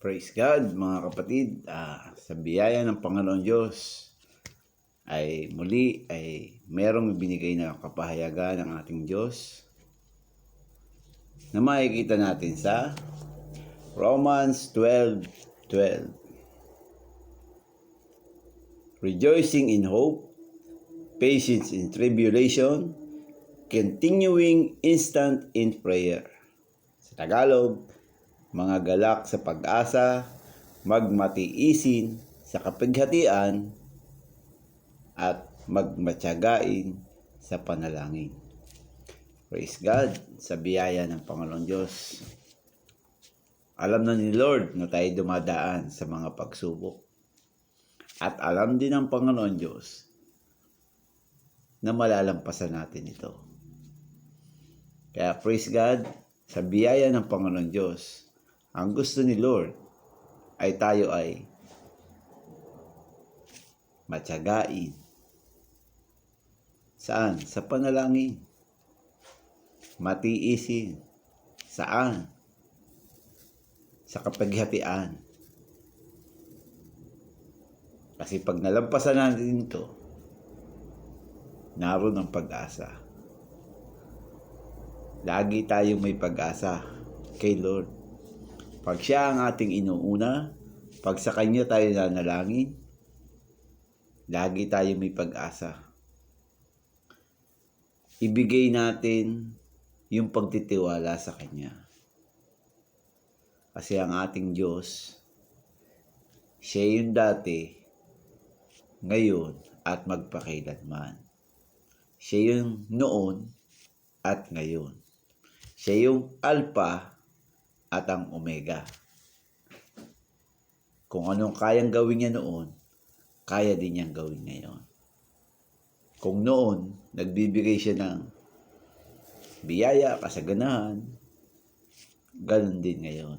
Praise God mga kapatid. Sa biyaya ng Panginoon Diyos ay muli ay merong ibinigay na kapahayagan ng ating Diyos na makikita natin sa Romans 12:12. Rejoicing in hope, patience in tribulation, continuing instant in prayer. Sa Tagalog, mga galak sa pag-asa, magmatiisin sa kapighatian, at magmatyagain sa panalangin. Praise God sa biyaya ng Panginoon Diyos. Alam na ni Lord na tayo dumadaan sa mga pagsubok. At alam din ng Panginoon Diyos na malalampasan natin ito. Kaya praise God sa biyaya ng Panginoon Diyos. Ang gusto ni Lord ay tayo ay matyagain. Saan? Sa panalangin. Matiisin. Saan? Sa kapighatian. Kasi pag nalampasan natin ito, naroon ang pag-asa. Lagi tayong may pag-asa kay Lord. Pag siya ang ating inuuna, pag sa Kanya tayo nanalangin, lagi tayo may pag-asa. Ibigay natin yung pagtitiwala sa Kanya. Kasi ang ating Diyos, siya yung dati, ngayon, at magpakailanman. Siya yung noon at ngayon. Siya yung Alpha at ang Omega. Kung anong kayang gawin niya noon, kaya din niyang gawin ngayon. Kung noon, nagbibigay siya ng biyaya, kasaganahan, ganun din ngayon.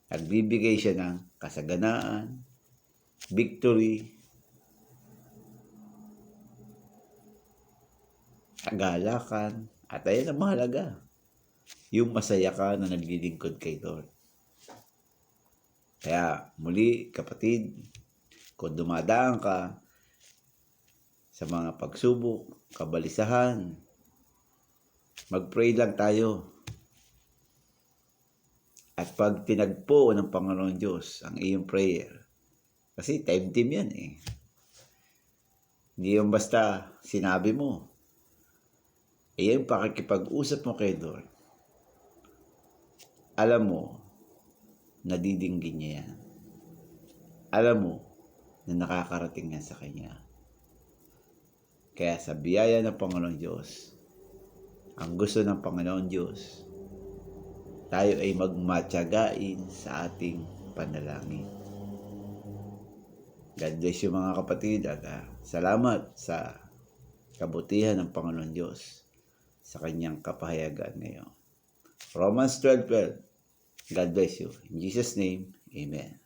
Nagbibigay siya ng kasaganaan, victory, kagalakan, at ayun ang mahalaga. Yung masaya ka na naglilingkod kay Lord. Kaya muli kapatid, kung dumadaan ka sa mga pagsubok, kabalisahan, mag-pray lang tayo. At pag tinagpo ng Panginoon Diyos ang iyong prayer, kasi time team yan eh. Hindi yung basta sinabi mo. Yung pakikipag-usap mo kay Lord. Alam mo, nadidinggin niya yan. Alam mo, na nakakarating yan sa Kanya. Kaya sa biyaya ng Panginoon Diyos, ang gusto ng Panginoon Diyos, tayo ay magmatyagain sa ating panalangin. God bless you mga kapatid at salamat sa kabutihan ng Panginoon Diyos sa Kanyang kapahayagan ngayon. Romans 12:12. God bless you. In Jesus' name, Amen.